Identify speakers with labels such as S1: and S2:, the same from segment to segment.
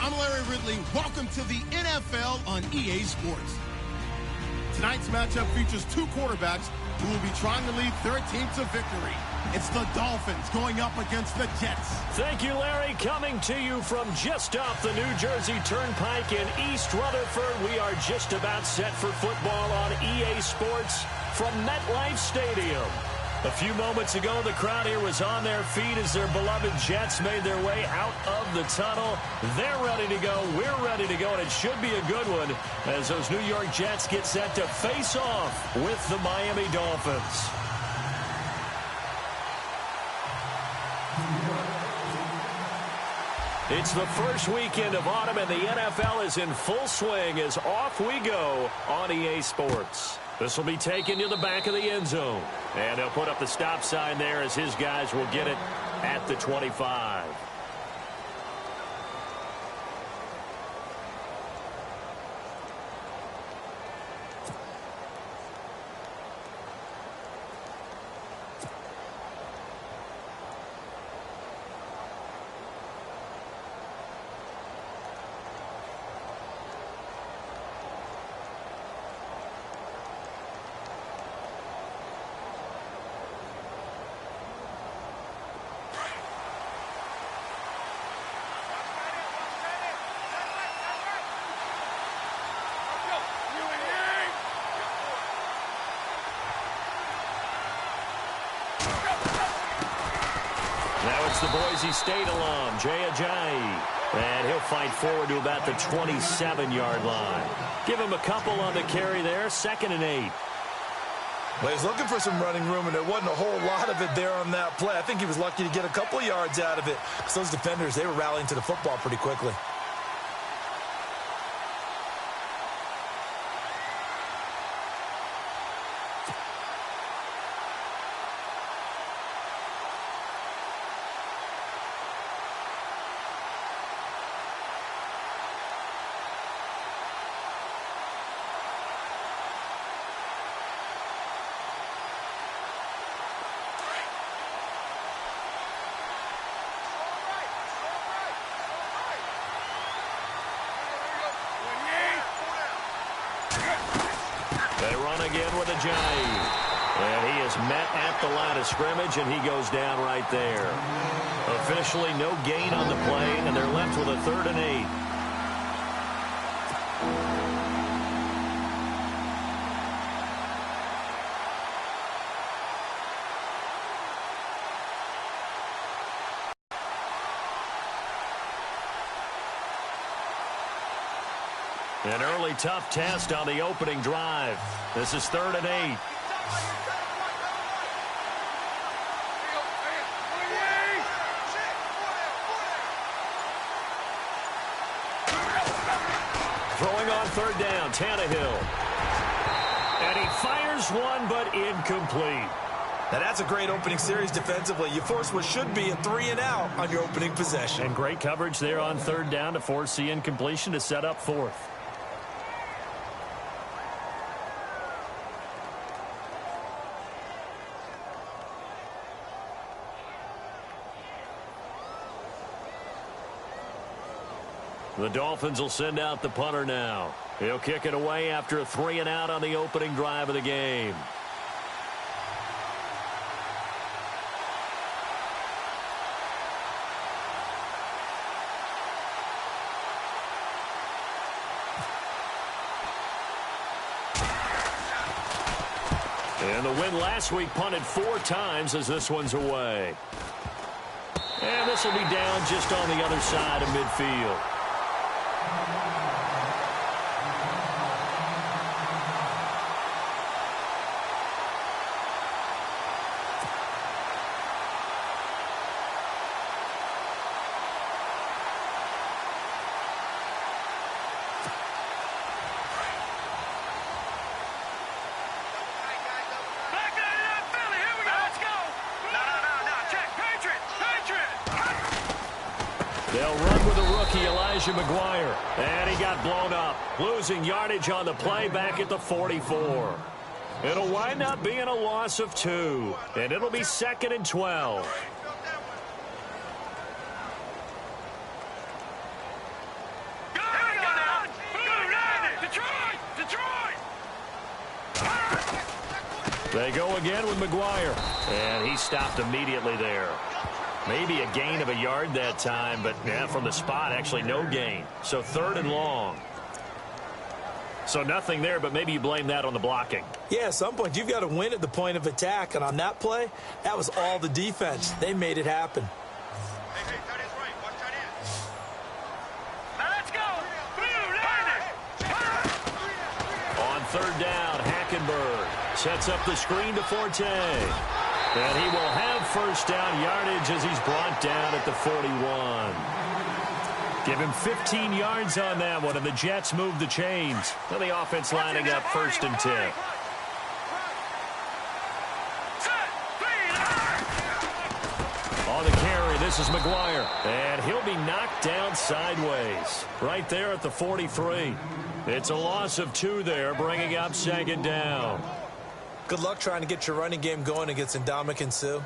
S1: I'm Larry Ridley. Welcome to the NFL on EA Sports. Tonight's matchup features two quarterbacks who will be trying to lead their team to victory. It's the Dolphins going up against the Jets.
S2: Thank you, Larry. Coming to you from just off the New Jersey Turnpike in East Rutherford, we are just about set for football on EA Sports from MetLife Stadium. A few moments ago, the crowd here was on their feet as their beloved Jets made their way out of the tunnel. They're ready to go. We're ready to go, and it should be a good one as those New York Jets get set to face off with the Miami Dolphins. It's the first weekend of autumn, and the NFL is in full swing as off we go on EA Sports. This will be taken to the back of the end zone. And they'll put up the stop sign there as his guys will get it at the 25. The Boise State alum, Jay Ajayi. And he'll fight forward to about the 27-yard line. Give him a couple on the carry there, 2nd and 8.
S3: Well, he's looking for some running room, and there wasn't a whole lot of it there on that play. I think he was lucky to get a couple of yards out of it because those defenders, they were rallying to the football pretty quickly.
S2: They run again with Ajayi. And he is met at the line of scrimmage, and he goes down right there. Officially no gain on the play, and they're left with a 3rd and 8. An early tough test on the opening drive. This is 3rd and 8. Throwing on 3rd down, Tannehill. And he fires one, but incomplete.
S3: Now, that's a great opening series defensively. You force what should be a 3-and-out on your opening possession.
S2: And great coverage there on 3rd down to force the incompletion to set up 4th. The Dolphins will send out the punter now. He'll kick it away after a 3-and-out on the opening drive of the game. And the win last week punted 4 times as this one's away. And this will be down just on the other side of midfield. They'll run with the rookie, McGuire. And he got blown up, losing yardage on the play back at the 44. It'll wind up being a loss of 2, and it'll be 2nd and 12. They go again with McGuire. And he stopped immediately there. Maybe a gain of a yard that time, but yeah, from the spot, actually no gain. So 3rd and long. So nothing there, but maybe you blame that on the blocking.
S3: Yeah, at some point, you've got to win at the point of attack. And on that play, that was all the defense. They made it happen.
S4: Hey, tight end's right. Watch tight end.
S5: Now let's go.
S2: On 3rd down, Hackenberg sets up the screen to Forte. And he will have 1st down yardage as he's brought down at the 41. Give him 15 yards on that one, and the Jets move the chains. Well, the offense lining up 1st and 10. On the carry, this is McGuire. And he'll be knocked down sideways. Right there at the 43. It's a loss of 2 there, bringing up 2nd down.
S3: Good luck trying to get your running game going against Ndamukong Suh.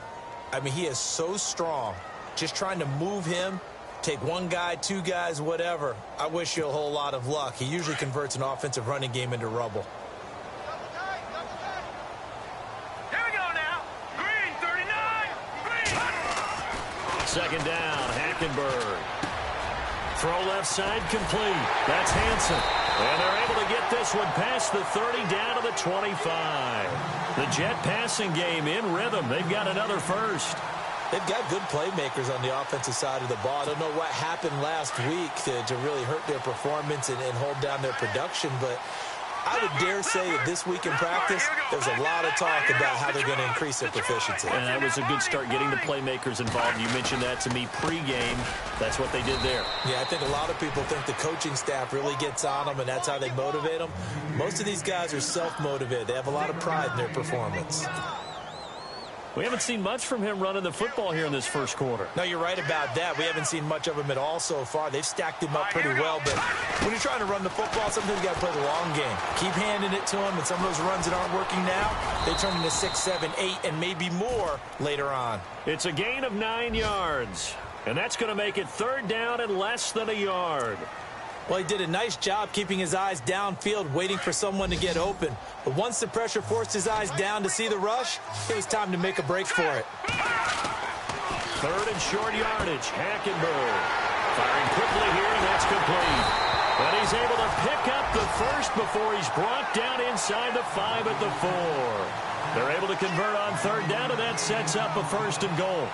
S3: I mean, he is so strong. Just trying to move him, take 1 guy, 2 guys, whatever. I wish you a whole lot of luck. He usually converts an offensive running game into rubble.
S5: Here we go now. Green, 39. Green.
S2: 2nd down, Hackenberg. Throw left side complete. That's Hansen. And they're able to get this one past the 30 down to the 25. The Jet passing game in rhythm. They've got another 1st.
S3: They've got good playmakers on the offensive side of the ball. I don't know what happened last week to really hurt their performance and hold down their production, but I would dare say that this week in practice, there's a lot of talk about how they're going to increase their proficiency.
S2: And that was a good start getting the playmakers involved. You mentioned that to me pregame. That's what they did there.
S3: Yeah, I think a lot of people think the coaching staff really gets on them, and that's how they motivate them. Most of these guys are self-motivated. They have a lot of pride in their performance.
S2: We haven't seen much from him running the football here in this 1st quarter.
S3: No, you're right about that. We haven't seen much of him at all so far. They've stacked him up pretty well, but when you're trying to run the football, sometimes you got to play the long game. Keep handing it to him, and some of those runs that aren't working now, they turn into 6, 7, 8, and maybe more later on.
S2: It's a gain of 9 yards, and that's going to make it 3rd down and less than a yard.
S3: Well, he did a nice job keeping his eyes downfield, waiting for someone to get open. But once the pressure forced his eyes down to see the rush, it was time to make a break for it.
S2: 3rd and short yardage, Hackenberg. Firing quickly here, and that's complete. But he's able to pick up the 1st before he's brought down inside the 5 at the 4. They're able to convert on 3rd down, and that sets up a 1st and goal.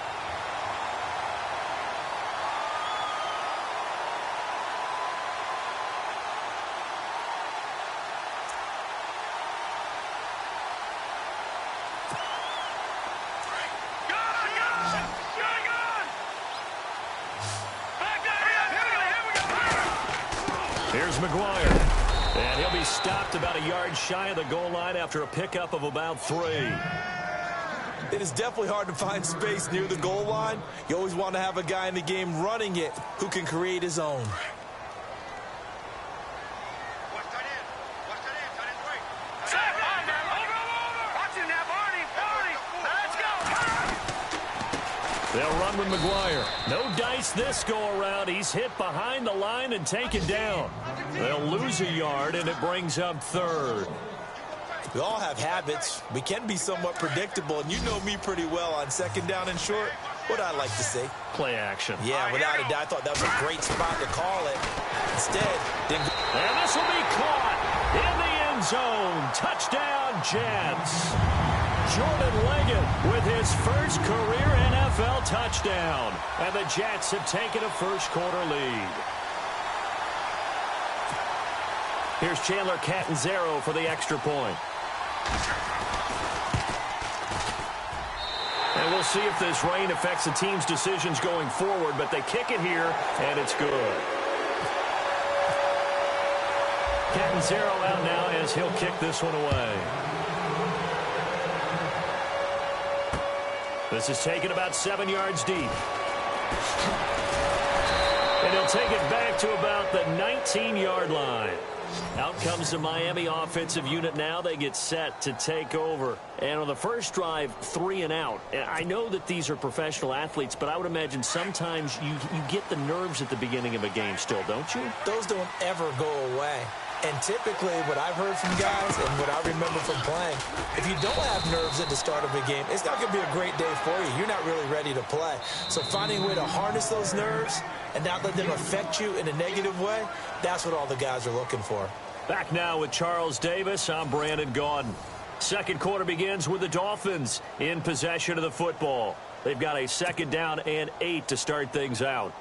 S2: Here's McGuire. And he'll be stopped about a yard shy of the goal line after a pickup of about 3.
S3: It is definitely hard to find space near the goal line. You always want to have a guy in the game running it who can create his own.
S4: Watch tight end. Watch tight end. Tight end's right.
S5: Set. Over. Watch him now, Barney. Now let's go.
S2: They'll run with McGuire. No dice this go-around. He's hit behind the line and taken down. They'll lose a yard, and it brings up 3rd.
S3: We all have habits. We can be somewhat predictable, and you know me pretty well on 2nd down and short. What I like to say.
S2: Play action.
S3: Yeah, without a doubt, I thought that was a great spot to call it. Instead, didn't.
S2: And this will be caught in the end zone. Touchdown, Jets. Jordan Leggett with his 1st career NFL touchdown. And the Jets have taken a 1st quarter lead. Here's Chandler Catanzaro for the extra point. And we'll see if this rain affects the team's decisions going forward, but they kick it here, and it's good. Catanzaro out now as he'll kick this one away. This is taken about 7 yards deep. And he'll take it back to about the 19-yard line. Out comes the Miami offensive unit now. They get set to take over. And on the first drive, 3 and out. I know that these are professional athletes, but I would imagine sometimes you get the nerves at the beginning of a game still, don't you?
S3: Those don't ever go away. And typically, what I've heard from guys and what I remember from playing, if you don't have nerves at the start of a game, it's not going to be a great day for you. You're not really ready to play. So finding a way to harness those nerves and not let them affect you in a negative way, that's what all the guys are looking for.
S2: Back now with Charles Davis, I'm Brandon Gaudin. Second quarter begins with the Dolphins in possession of the football. They've got a 2nd down and 8 to start things out.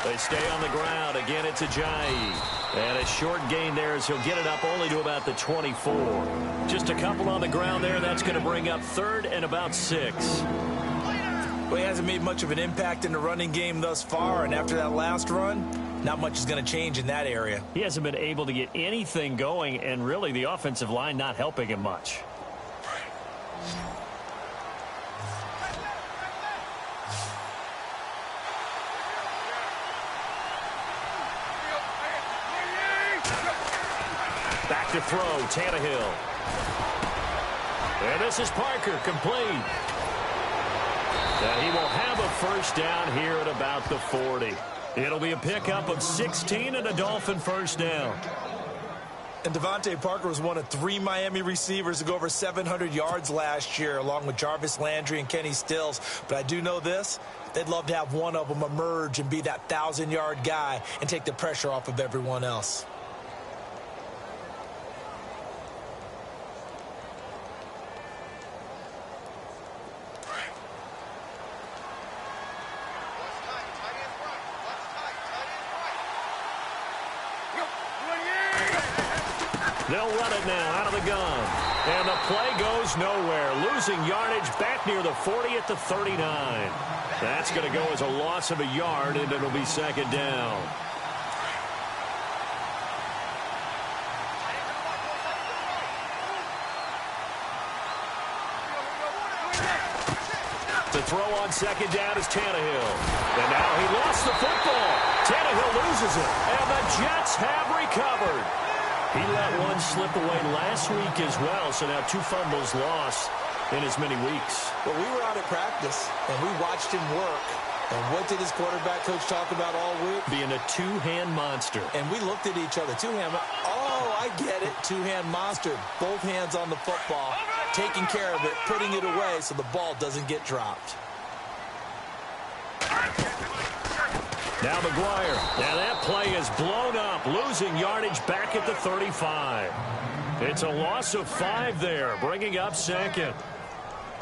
S2: They stay on the ground. Again, it's Ajayi. And a short gain there as he'll get it up only to about the 24. Just a couple on the ground there. That's going to bring up 3rd and about 6.
S3: Well, he hasn't made much of an impact in the running game thus far. And after that last run, not much is going to change in that area.
S2: He hasn't been able to get anything going, and really the offensive line not helping him much. Back to throw, Tannehill. And this is Parker, complete. And he will have a 1st down here at about the 40. It'll be a pickup of 16 and a Dolphin 1st down.
S3: And Devontae Parker was one of 3 Miami receivers to go over 700 yards last year, along with Jarvis Landry and Kenny Stills. But I do know this. They'd love to have one of them emerge and be that 1,000-yard guy and take the pressure off of everyone else.
S2: They'll run it now out of the gun. And the play goes nowhere. Losing yardage back near the 40 at the 39. That's going to go as a loss of a yard, and it'll be 2nd down. The throw on 2nd down is Tannehill. And now he lost the football. Tannehill loses it. And the Jets have recovered. He let one slip away last week as well, so now 2 fumbles lost in as many weeks.
S3: Well, we were out at practice, and we watched him work. And what did his quarterback coach talk about all week?
S2: Being a 2-hand monster.
S3: And we looked at each other. 2-hand. Oh, I get it. 2-hand monster. Both hands on the football, taking care of it, putting it away so the ball doesn't get dropped.
S2: Now McGuire. Now that play is blown up, losing yardage back at the 35. It's a loss of 5 there, bringing up 2nd.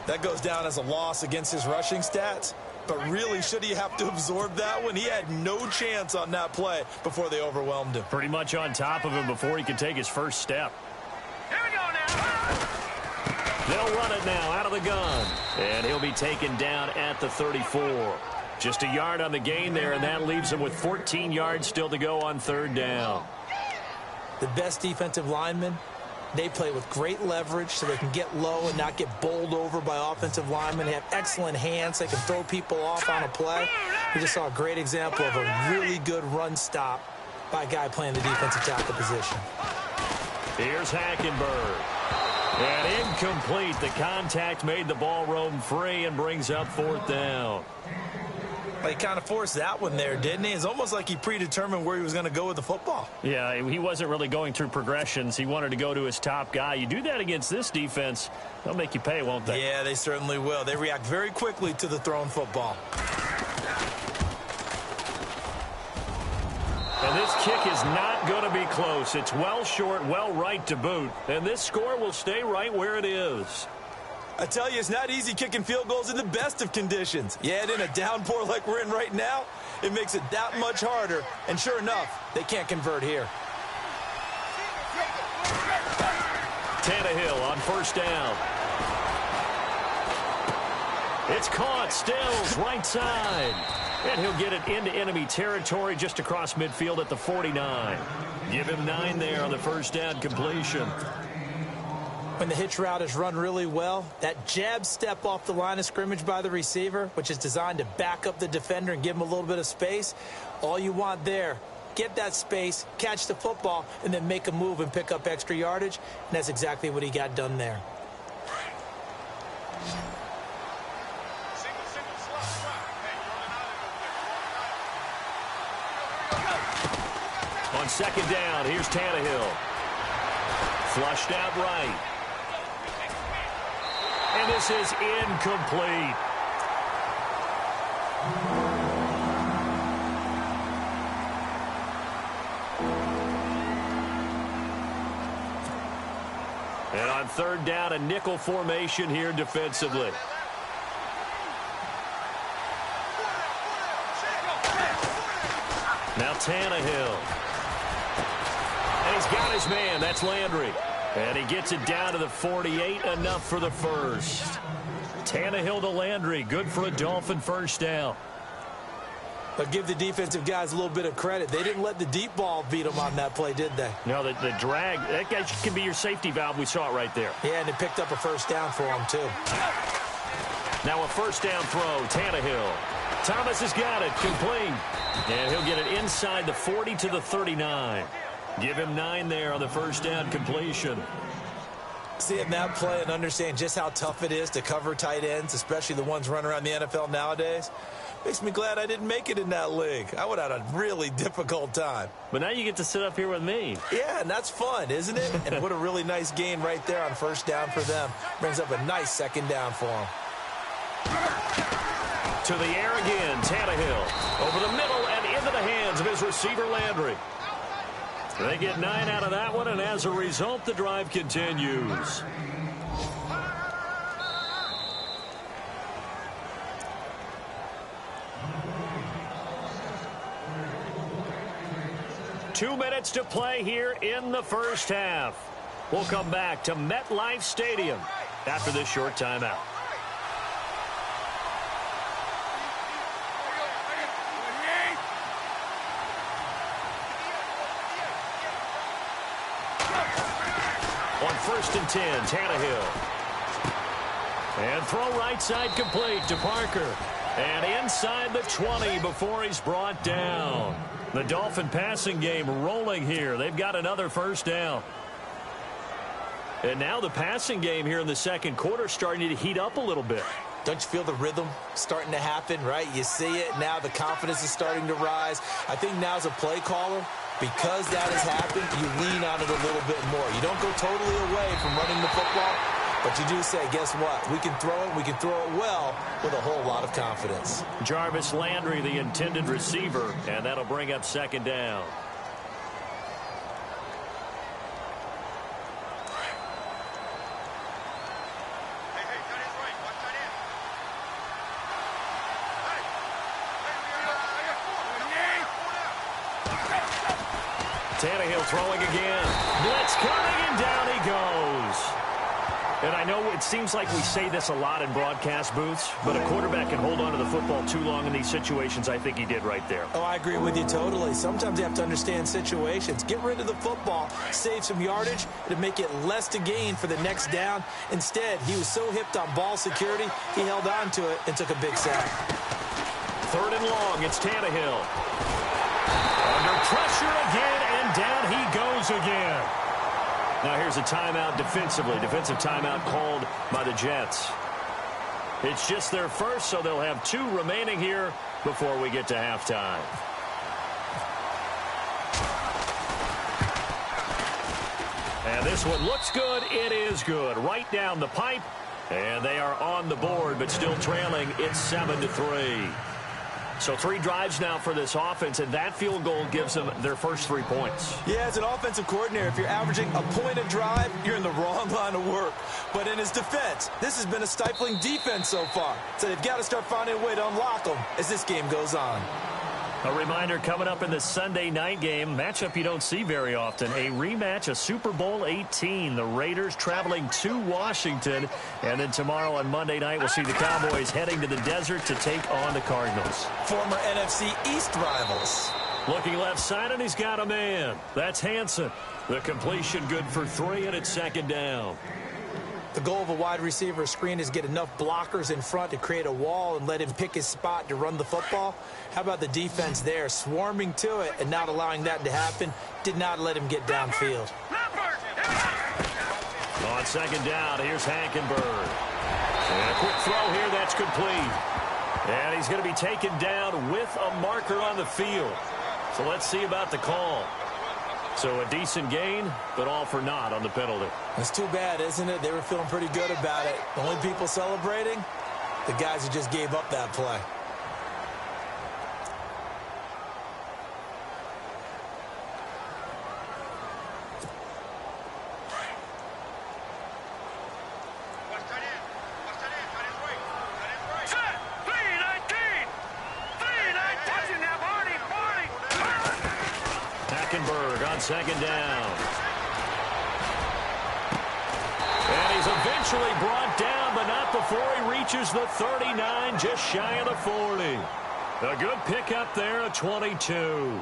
S3: That goes down as a loss against his rushing stats. But really, should he have to absorb that one? He had no chance on that play before they overwhelmed him.
S2: Pretty much on top of him before he could take his first step.
S5: Here we go now.
S2: They'll run it now out of the gun. And he'll be taken down at the 34. Just a yard on the gain there, and that leaves him with 14 yards still to go on 3rd down.
S3: The best defensive linemen, they play with great leverage so they can get low and not get bowled over by offensive linemen. They have excellent hands. They can throw people off on a play. We just saw a great example of a really good run stop by a guy playing the defensive tackle position.
S2: Here's Hackenberg. And incomplete. The contact made the ball roam free and brings up 4th down.
S3: He kind of forced that one there, didn't he? It's almost like he predetermined where he was going to go with the football.
S2: Yeah, he wasn't really going through progressions. He wanted to go to his top guy. You do that against this defense, they'll make you pay, won't they?
S3: Yeah, they certainly will. They react very quickly to the thrown football.
S2: And this kick is not going to be close. It's well short, well right to boot. And this score will stay right where it is.
S3: I tell you, it's not easy kicking field goals in the best of conditions. Yet in a downpour like we're in right now, it makes it that much harder. And sure enough, they can't convert here.
S2: Tannehill on 1st down. It's caught. Stills, right side. And he'll get it into enemy territory just across midfield at the 49. Give him 9 there on the 1st down completion.
S3: When the hitch route is run really well, that jab step off the line of scrimmage by the receiver, which is designed to back up the defender and give him a little bit of space, all you want there, get that space, catch the football, and then make a move and pick up extra yardage, and that's exactly what he got done there.
S2: On second down, here's Tannehill. Flushed out right. And this is incomplete. And on third down, a nickel formation here defensively. Now Tannehill. And he's got his man. That's Landry. And he gets it down to the 48, enough for the first. Tannehill to Landry, good for a Dolphin first down.
S3: But give the defensive guys a little bit of credit. They didn't let the deep ball beat them on that play, did they?
S2: No, the drag, that guy can be your safety valve. We saw it right there.
S3: Yeah, and it picked up a first down for him, too.
S2: Now a first down throw, Tannehill. Thomas has got it, complete. And he'll get it inside the 40 to the 39. Give him 9 there on the first down completion.
S3: Seeing that play and understand just how tough it is to cover tight ends, especially the ones running around the NFL nowadays, makes me glad I didn't make it in that league. I would have had a really difficult time.
S2: But now you get to sit up here with me.
S3: Yeah, and that's fun, isn't it? And what a really nice gain right there on first down for them. Brings up a nice second down for them.
S2: To the air again, Tannehill. Over the middle and into the hands of his receiver, Landry. They get 9 out of that one, and as a result, the drive continues. Two minutes to play here in the first half. We'll come back to MetLife Stadium after this short timeout. On first and 10, Tannehill. And throw right side complete to Parker. And inside the 20 before he's brought down. The Dolphin passing game rolling here. They've got another first down. And now the passing game here in the second quarter starting to heat up a little bit.
S3: Don't you feel the rhythm starting to happen, right? You see it now. The confidence is starting to rise. I think now as a play caller, because that has happened, you lean on it a little bit more. You don't go totally away from running the football, but you do say, guess what? We can throw it. We can throw it well with a whole lot of confidence.
S2: Jarvis Landry, the intended receiver, and that'll bring up second down. Tannehill throwing again. Blitz coming, and down he goes. And I know it seems like we say this a lot in broadcast booths, but a quarterback can hold on to the football too long in these situations. I think he did right there.
S3: Oh, I agree with you totally. Sometimes you have to understand situations. Get rid of the football, save some yardage to make it less to gain for the next down. Instead, he was so hipped on ball security, he held on to it and took a big sack.
S2: Third and long, it's Tannehill. Under pressure again, and down he goes again. Now here's a timeout defensively. Defensive timeout called by the Jets. It's just their first, so they'll have 2 remaining here before we get to halftime. And this one looks good. It is good. Right down the pipe. And they are on the board, but still trailing. It's 7-3. So 3 drives now for this offense, and that field goal gives them their first 3 points.
S3: Yeah, as an offensive coordinator, if you're averaging a point a drive, you're in the wrong line of work. But in his defense, this has been a stifling defense so far. So they've got to start finding a way to unlock them as this game goes on.
S2: A reminder coming up in the Sunday night game, matchup you don't see very often, a rematch of Super Bowl 18. The Raiders traveling to Washington. And then tomorrow on Monday night, we'll see the Cowboys heading to the desert to take on the Cardinals.
S3: Former NFC East rivals.
S2: Looking left side, and he's got a man. That's Hansen. The completion good for 3, and it's second down.
S3: The goal of a wide receiver screen is get enough blockers in front to create a wall and let him pick his spot to run the football. How about the defense there, swarming to it and not allowing that to happen? Did not let him get downfield.
S2: On second down, here's Hankenberg. And a quick throw here, that's complete. And he's going to be taken down with a marker on the field. So let's see about the call. So a decent gain, but all for naught on the penalty.
S3: It's too bad, isn't it? They were feeling pretty good about it. The only people celebrating, the guys who just gave up that play.
S2: On second down. And he's eventually brought down, but not before he reaches the 39, just shy of the 40. A good pickup there, a 22.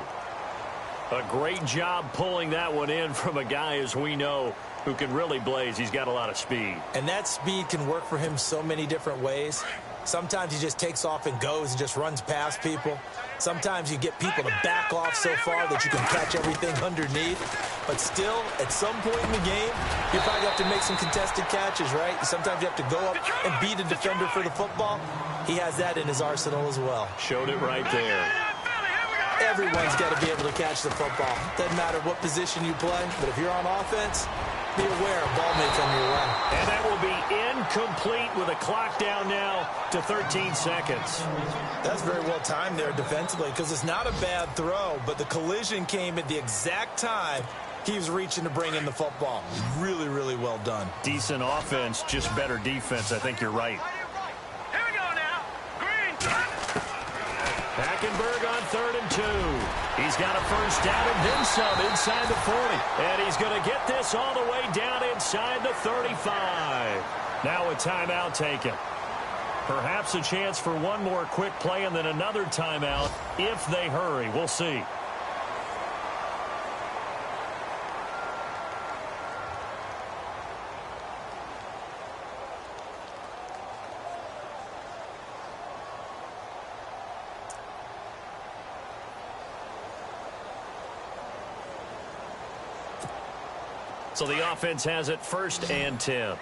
S2: A great job pulling that one in from a guy, as we know, who can really blaze. He's got a lot of speed. And that speed can work for him so many different ways. Sometimes he just takes off and goes and just runs past people. Sometimes you get people to back off so far that you can catch everything underneath. But still, at some point in the game, you probably have to make some contested catches, right? Sometimes you have to go up and beat a defender for the football. He has that in his arsenal as well. Showed it right there. Everyone's got to be able to catch the football. Doesn't matter what position you play, but if you're on offense, be aware a ball may come your way. And that will be incomplete with a clock down now to 13 seconds. That's very well timed there defensively because it's not a bad throw, but the collision came at the exact time he was reaching to bring in the football. Really, really well done. Decent offense, just better defense. I think you're right.
S5: Here we go now. Green.
S2: Hackenberg on 3rd and 2. He's got a first down and then some inside the 40. And he's going to get this all the way down inside the 35. Now a timeout taken. Perhaps a chance for one more quick play and then another timeout if they hurry. We'll see. So the offense has it 1st and 10.
S5: Here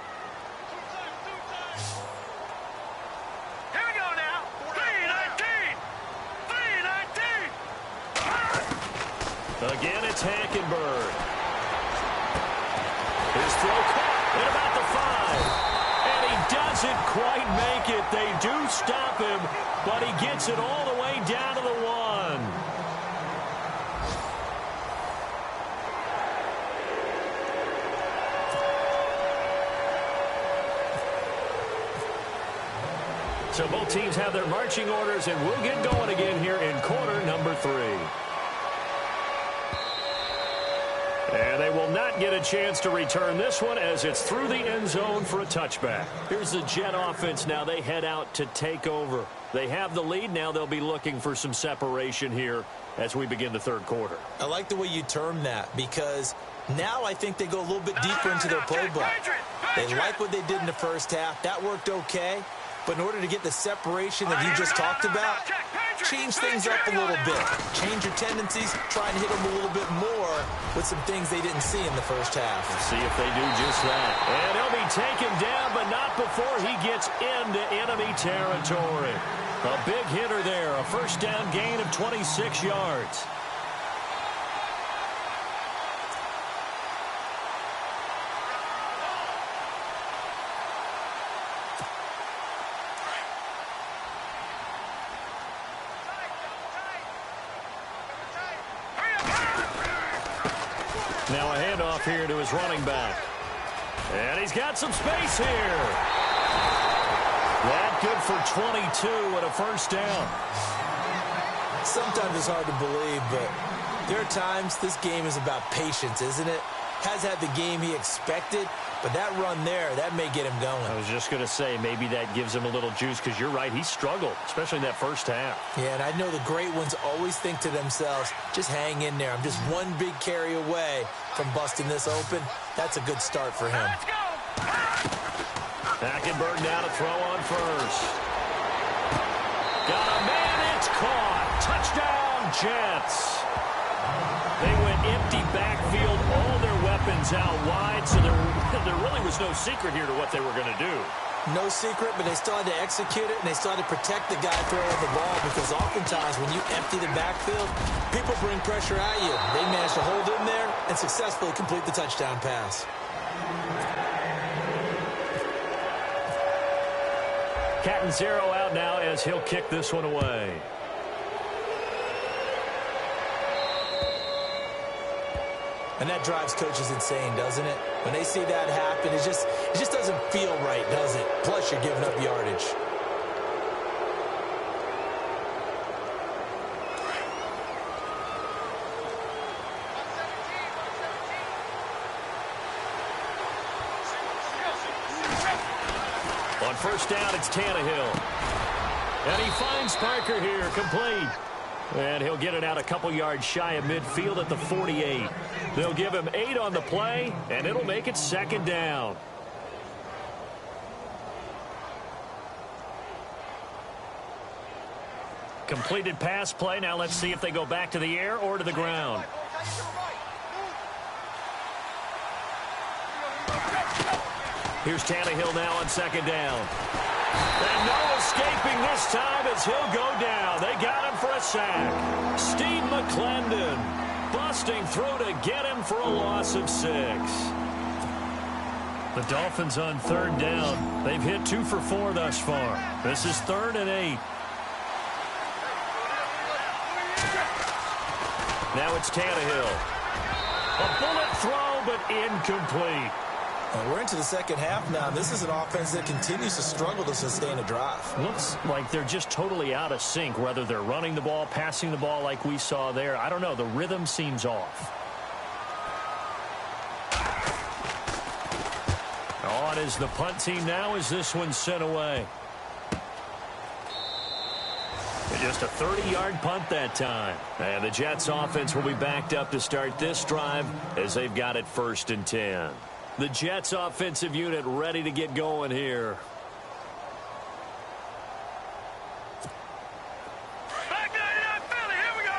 S5: we go now. 3-19. 3-19.
S2: Again, it's Hackenberg. His throw caught at about the 5. And he doesn't quite make it. They do stop him, but he gets it all the way down to the 1. So both teams have their marching orders, and we'll get going again here in quarter number 3. And they will not get a chance to return this one as it's through the end zone for a touchback. Here's the Jet offense now. They head out to take over. They have the lead. Now they'll be looking for some separation here as we begin the 3rd quarter. I like the way you term that because now I think they go a little bit deeper into their playbook. They like what they did in the first half. That worked okay. But in order to get the separation that you just talked about, change things up a little bit. Change your tendencies, try and hit them a little bit more with some things they didn't see in the first half. Let's see if they do just that. And he'll be taken down, but not before he gets into enemy territory. A big hitter there, a first down gain of 26 yards. Now a handoff here to his running back. And he's got some space here. That good for 22 and a first down. Sometimes it's hard to believe, but there are times this game is about patience, isn't it? Has had the game he expected, but that run there, that may get him going. I was just going to say, maybe that gives him a little juice because you're right, he struggled, especially in that first half. Yeah, and I know the great ones always think to themselves, just hang in there. I'm just one big carry away from busting this open. That's a good start for him.
S5: Let's go.
S2: Hackenberg now to throw on first. Got a man, it's caught. Touchdown, Jets. They went empty backfield, all their weapons out wide, so there really was no secret here to what they were going to do.
S3: No secret, but they still had to execute it, and they still had to protect the guy throwing the ball, because oftentimes when you empty the backfield, people bring pressure at you. They managed to hold in there and successfully complete the touchdown pass.
S2: Catanzaro out now as he'll kick this one away.
S3: And that drives coaches insane, doesn't it? When they see that happen, it just doesn't feel right, does it? Plus, you're giving up yardage.
S2: On first down, it's Tannehill. And he finds Parker here, complete. And he'll get it out a couple yards shy of midfield at the 48. They'll give him 8 on the play, and it'll make it second down. Completed pass play. Now let's see if they go back to the air or to the ground. Here's Tannehill now on second down. And no escaping this time as he'll go down. They got him for a sack. Steve McClendon busting through to get him for a loss of 6. The Dolphins on third down. They've hit 2 for 4 thus far. This is 3rd and 8. Now it's Tannehill. A bullet throw, but incomplete.
S3: And we're into the second half now. This is an offense that continues to struggle to sustain a drive.
S2: Looks like they're just totally out of sync, whether they're running the ball, passing the ball like we saw there. I don't know. The rhythm seems off. On is the punt team now as this one's sent away. Just a 30-yard punt that time. And the Jets offense will be backed up to start this drive as they've got it 1st and 10. The Jets offensive unit ready to get going here.
S5: Back down, Philly. Here we go.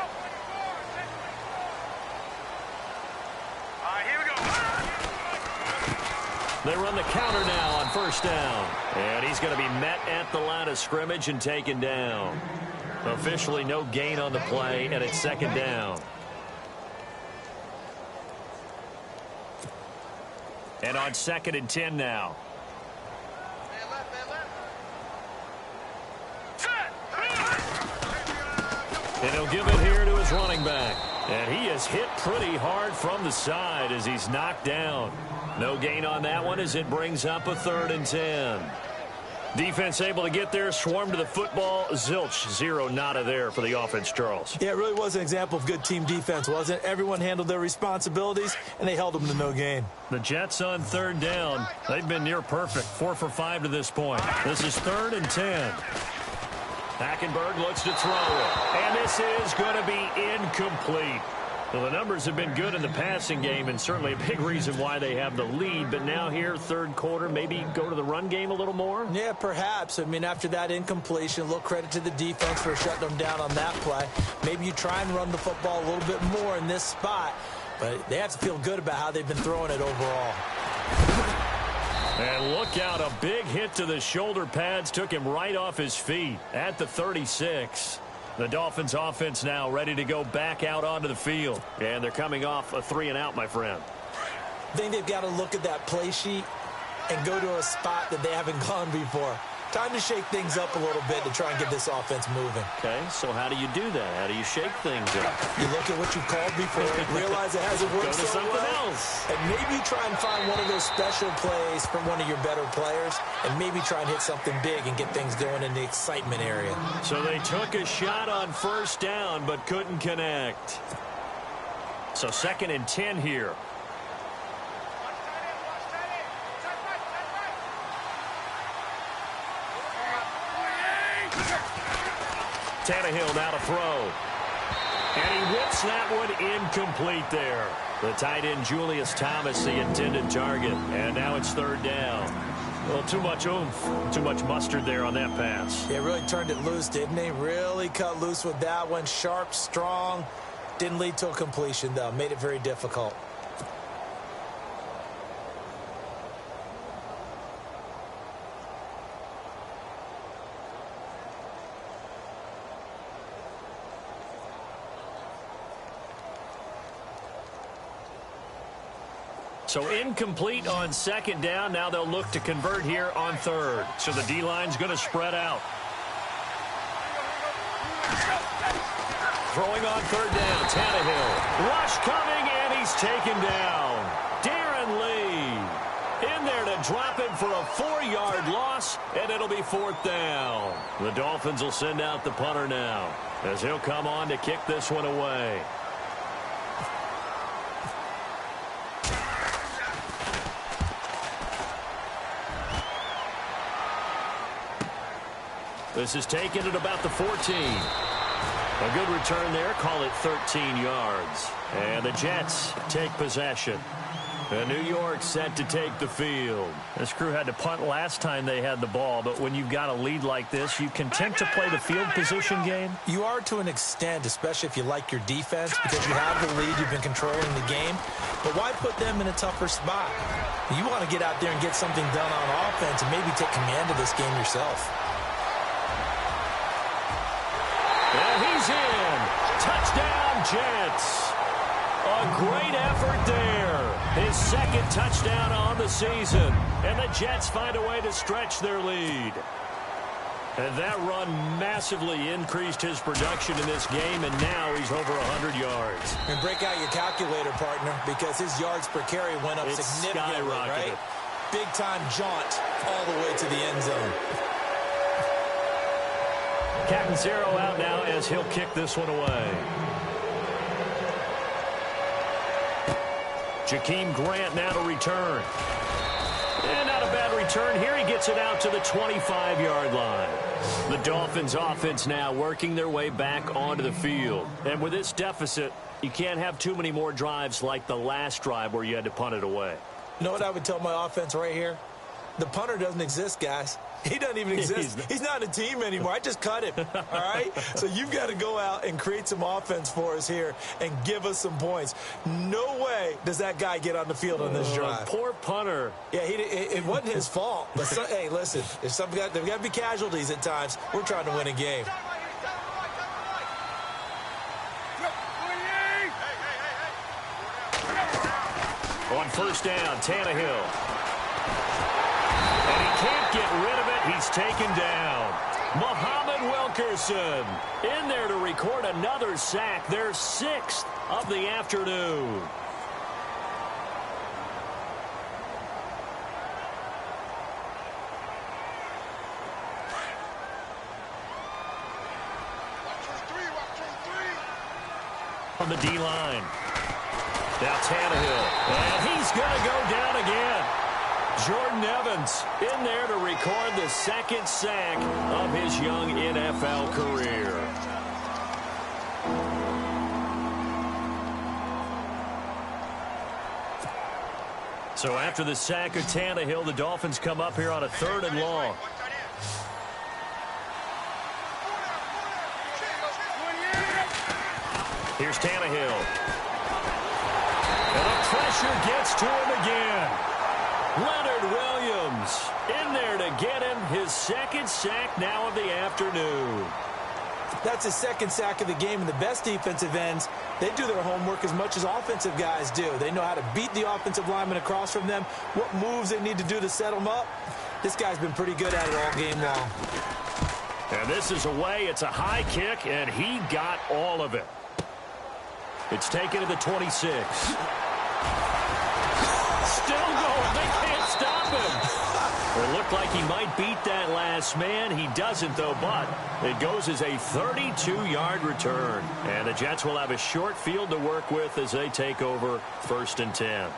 S5: All right, here we go.
S2: They run the counter now on first down. And he's going to be met at the line of scrimmage and taken down. Officially no gain on the play, and it's second down. And on 2nd and 10 now. And he'll give it here to his running back. And he is hit pretty hard from the side as he's knocked down. No gain on that one as it brings up a 3rd and 10. Defense able to get there, swarm to the football. Zilch, 0 nada there for the offense, Charles.
S3: Yeah, it really was an example of good team defense, wasn't it? Everyone handled their responsibilities, and they held them to no gain.
S2: The Jets on third down. They've been near perfect, 4 for 5 to this point. This is 3rd and 10. Hackenberg looks to throw it, and this is going to be incomplete. Well, the numbers have been good in the passing game, and certainly a big reason why they have the lead. But now here, third quarter, maybe go to the run game a little more?
S3: Yeah, perhaps. I mean, after that incompletion, a little credit to the defense for shutting them down on that play. Maybe you try and run the football a little bit more in this spot. But they have to feel good about how they've been throwing it overall.
S2: And look out, a big hit to the shoulder pads took him right off his feet at the 36. The Dolphins offense now ready to go back out onto the field. And they're coming off a 3-and-out, my friend.
S3: I think they've got to look at that play sheet and go to a spot that they haven't gone before. Time to shake things up a little bit to try and get this offense moving.
S2: Okay, so how do you do that? How do you shake things up?
S3: You look at what you called before, realize it hasn't worked
S2: Go to
S3: so
S2: something
S3: well,
S2: else.
S3: and maybe try and find one of those special plays from one of your better players, and maybe try and hit something big and get things going in the excitement area.
S2: So they took a shot on first down, but couldn't connect. So 2nd and 10 here. Tannehill now to throw. And he whips that one incomplete there. The tight end, Julius Thomas, the intended target. And now it's 3rd down. Well, too much oomph, too much mustard there on that pass.
S3: Yeah, really turned it loose, didn't he? Really cut loose with that one. Sharp, strong. Didn't lead to a completion, though. Made it very difficult.
S2: So incomplete on second down. Now they'll look to convert here on third. So the D-line's going to spread out. Throwing on third down, Tannehill. Rush coming, and he's taken down. Darren Lee in there to drop him for a 4-yard loss, and it'll be fourth down. The Dolphins will send out the punter now, as he'll come on to kick this one away. This is taken at about the 14. A good return there. Call it 13 yards. And the Jets take possession. And New York set to take the field. This crew had to punt last time they had the ball, but when you've got a lead like this, you content to play the field position game?
S3: You are to an extent, especially if you like your defense, because you have the lead, you've been controlling the game. But why put them in a tougher spot? You want to get out there and get something done on offense and maybe take command of this game yourself.
S2: And he's in. Touchdown, Jets. A great effort there. His second touchdown on the season. And the Jets find a way to stretch their lead. And that run massively increased his production in this game, and now he's over 100 yards.
S3: And break out your calculator, partner, because his yards per carry went up significantly, right? Big-time jaunt all the way to the end zone.
S2: Catanzaro out now as he'll kick this one away. Jakeem Grant now to return. And not a bad return here. He gets it out to the 25-yard line. The Dolphins offense now working their way back onto the field. And with this deficit, you can't have too many more drives like the last drive where you had to punt it away.
S3: You know what I would tell my offense right here? The punter doesn't exist, guys. He doesn't even exist. He's not a team anymore. I just cut him, all right? So you've got to go out and create some offense for us here and give us some points. No way does that guy get on the field on this drive.
S2: Poor punter.
S3: Yeah, it wasn't his fault. But hey, listen, there's got to be casualties at times. We're trying to win a game.
S2: On first down, Tannehill. And he can't get rid of it. He's taken down. Muhammad Wilkerson in there to record another sack. Their 6th of the afternoon. On the D-line. Now Tannehill. And he's going to go down again. Jordan Evans in there to record the 2nd sack of his young NFL career. So after the sack of Tannehill, the Dolphins come up here on a 3rd and long. Here's Tannehill. And the pressure gets to him again. Leonard Williams in there to get him his 2nd sack now of the afternoon.
S3: That's his 2nd sack of the game, and the best defensive ends, they do their homework as much as offensive guys do. They know how to beat the offensive lineman across from them, what moves they need to do to set them up. This guy's been pretty good at it all game long.
S2: And this is away. It's a high kick, and he got all of it. It's taken to the 26. Still going. They can't stop him. It looked like he might beat that last man. He doesn't, though, but it goes as a 32-yard return. And the Jets will have a short field to work with as they take over 1st and 10.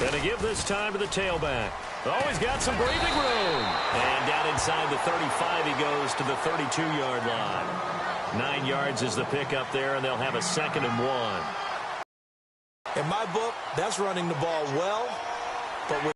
S2: Going to give this time to the tailback. Always got some breathing room. And down inside the 35, he goes to the 32-yard line. 9 yards is the pickup there, and they'll have a 2nd and 1.
S3: In my book, that's running the ball well, but with